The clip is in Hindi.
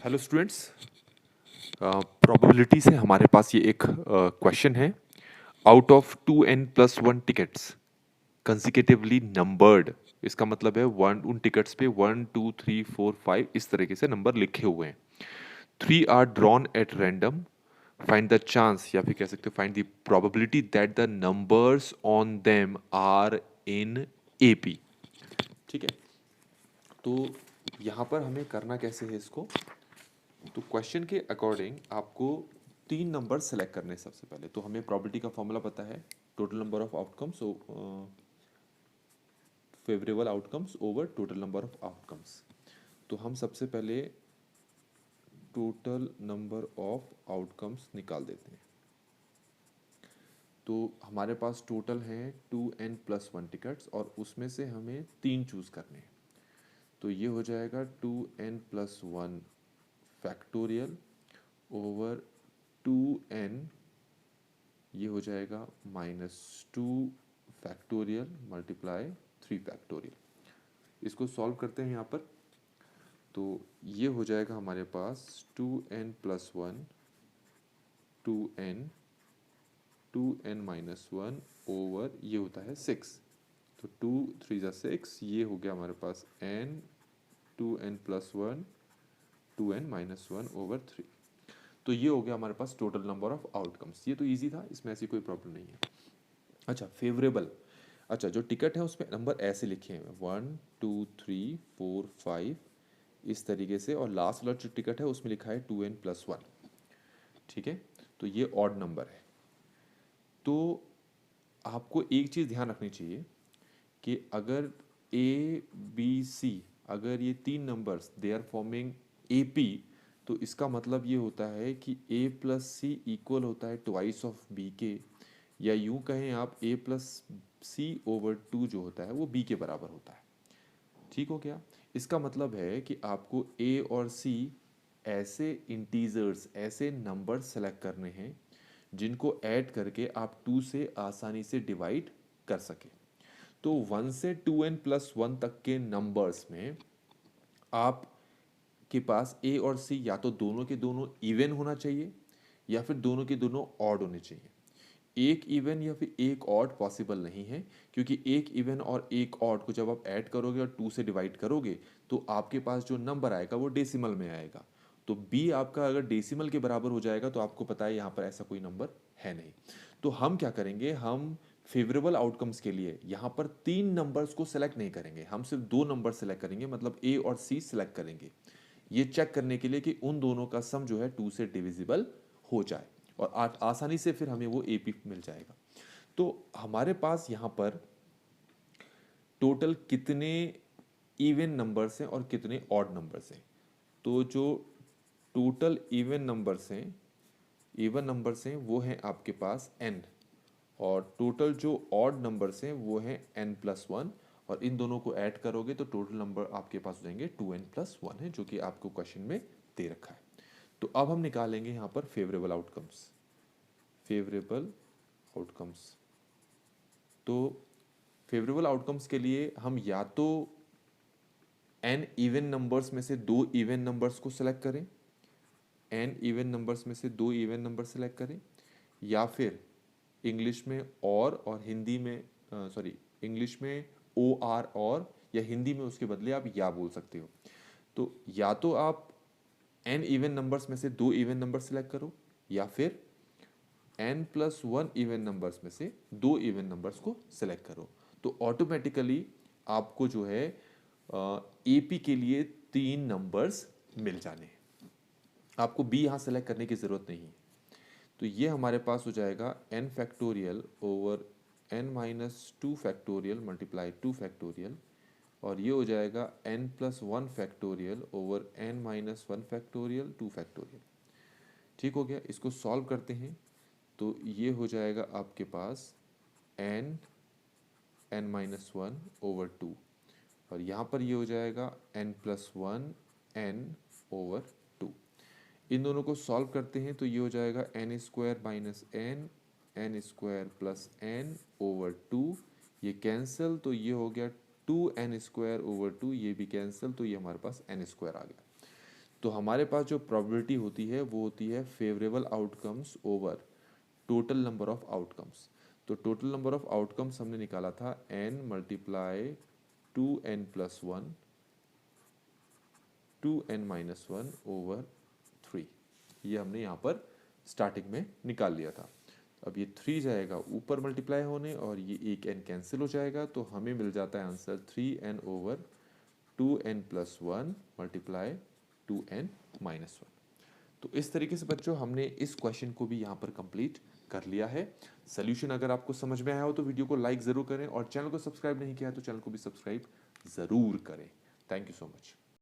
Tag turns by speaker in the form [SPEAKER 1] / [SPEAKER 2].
[SPEAKER 1] Hello students. प्रोबेबिलिटी से हमारे पास ये एक क्वेश्चन है। Out of 2n+1 tickets कंसिक्यूटिवली numbered, इसका मतलब है वन उन टिकट्स पे 1 2 3 4 5 इस तरीके से नंबर लिखे हुए हैं। 3 are drawn at random, find the chance या फिर कह सकते हो find the probability that the numbers on them are in AP. ठीक है, तो यहाँ पर हमें करना कैसे है इसको। तो क्वेश्चन के अकॉर्डिंग आपको 3 नंबर सेलेक्ट करने हैं। सबसे पहले तो हमें प्रोबेबिलिटी का फॉर्मूला पता है, total number of outcomes favourable outcomes over total number of outcomes. तो हम सबसे पहले टोटल नंबर ऑफ आउटकम्स निकाल देते हैं। तो हमारे पास टोटल हैं 2n+1 टिकट्स और उसमें से हमें 3 चूज़ करने हैं। तो ये हो जाएगा 2n+1 फैक्टोरियल ओवर 2n, ये हो जाएगा -2 फैक्टोरियल मल्टीप्लाई 3 फैक्टोरियल। इसको सॉल्व करते हैं यहाँ पर। तो ये हो जाएगा हमारे पास 2n+1 2n 2n-1 ओवर ये होता है 6। तो 2 3 जा 6, ये हो गया हमारे पास n 2n+1 2n-1 ओवर 3। तो ये हो गया हमारे पास टोटल नंबर ऑफ आउटकम्स। ये तो इजी था, इसमें ऐसी कोई प्रॉब्लम नहीं है। अच्छा, फेवरेबल। अच्छा, जो टिकट है उसमें नंबर ऐसे लिखे हैं 1 2 3 4 5 इस तरीके से, और लास्ट वाला जो टिकट है उसमें लिखा है 2n+1। ठीक है, तो ये ऑड नंबर है। तो आपको एक चीज़ ध्यान रखनी चाहिए कि अगर ए बी सी, अगर ये 3 numbers they are forming A P, तो इसका मतलब ये होता है कि ए प्लस सी इक्वल होता है ट्वाइस ऑफ बी के, या यूं कहें आप ए प्लस सी ओवर 2 जो होता है वो बी के बराबर होता है। ठीक हो गया। इसका मतलब है कि आपको ए और सी ऐसे इंटीजर्स, ऐसे नंबर सेलेक्ट करने हैं जिनको ऐड करके आप 2 से आसानी से डिवाइड कर सके। तो 1 से 2n+1 तक के नंबर्स में आप के पास ए और सी या तो दोनों के दोनों इवन होना चाहिए या फिर दोनों के दोनों ऑड होने चाहिए। एक इवन या फिर एक ऑड पॉसिबल नहीं है, क्योंकि एक इवन और एक ऑड को जब आप ऐड करोगे और 2 से डिवाइड करोगे तो आपके पास जो नंबर आएगा वो डेसिमल में आएगा। तो बी आपका अगर डेसिमल के बराबर हो जाएगा तो आपको पता है यहाँ पर ऐसा कोई नंबर है नहीं। तो हम क्या करेंगे, हम फेवरेबल आउटकम्स के लिए यहाँ पर 3 नंबर्स को सेलेक्ट नहीं करेंगे, हम सिर्फ 2 नंबर सेलेक्ट करेंगे, मतलब ए और सी सेलेक्ट करेंगे, ये चेक करने के लिए कि उन दोनों का सम जो है 2 से डिविजिबल हो जाए और आसानी से फिर हमें वो एपी मिल जाएगा। तो हमारे पास यहाँ पर टोटल कितने इवन नंबर्स हैं और कितने ऑड नंबर्स हैं। तो जो टोटल इवन नंबर्स हैं वो हैं आपके पास n, और टोटल जो ऑड नंबर्स हैं वो हैं n+1, और इन दोनों को ऐड करोगे तो टोटल नंबर आपके पास हो जाएंगे 2n+1 है, जो कि आपको क्वेश्चन में दे रखा है। तो अब हम निकालेंगे यहाँ पर फेवरेबल आउटकम्स। तो फेवरेबल आउटकम्स के लिए हम या तो n इवन नंबर्स में से 2 इवन नंबर्स को सेलेक्ट करें, n इवन नंबर्स में से 2 इवन नंबर सेलेक्ट करें, या फिर इंग्लिश में और हिंदी में सॉरी इंग्लिश में ओ आर, और या हिंदी में उसके बदले आप या बोल सकते हो। तो या तो आप n इवन नंबर्स में से 2 इवन नंबर सेलेक्ट करो, या फिर n+1 इवन नंबर्स में से 2 इवन नंबर्स को सेलेक्ट करो। तो ऑटोमेटिकली आपको जो है एपी के लिए 3 नंबर्स मिल जाने हैं, आपको बी यहाँ सेलेक्ट करने की ज़रूरत नहीं है। तो ये हमारे पास हो जाएगा n factorial over n-2 factorial multiply 2 factorial, और ये हो जाएगा n+1 factorial over n-1 factorial 2 factorial. ठीक हो गया। इसको सॉल्व करते हैं तो ये हो जाएगा आपके पास n-1 ओवर 2, और यहाँ पर ये हो जाएगा n+1 n ओवर 2। इन दोनों को सॉल्व करते हैं तो ये हो जाएगा n² - n plus n over 2, ये कैंसिल, तो ये हो गया 2n² ओवर 2, ये भी कैंसिल, तो ये हमारे पास n² आ गया। तो हमारे पास जो प्रोबेबिलिटी होती है वो होती है favourable outcomes over total number of outcomes. तो टोटल नंबर ऑफ आउटकम्स हमने निकाला था n multiply 2n+1 2n-1 over 3। ये हमने यहाँ पर स्टार्टिंग में निकाल लिया था। अब ये 3 जाएगा ऊपर मल्टीप्लाई होने और ये एक n कैंसिल हो जाएगा, तो हमें मिल जाता है answer 3n over 2n+1 multiply 2n-1। तो इस तरीके से बच्चों हमने इस क्वेश्चन को भी यहाँ पर कंप्लीट कर लिया है। सोल्यूशन अगर आपको समझ में आया हो तो वीडियो को लाइक ज़रूर करें और चैनल को सब्सक्राइब नहीं किया है तो चैनल को भी सब्सक्राइब ज़रूर करें। Thank you so much.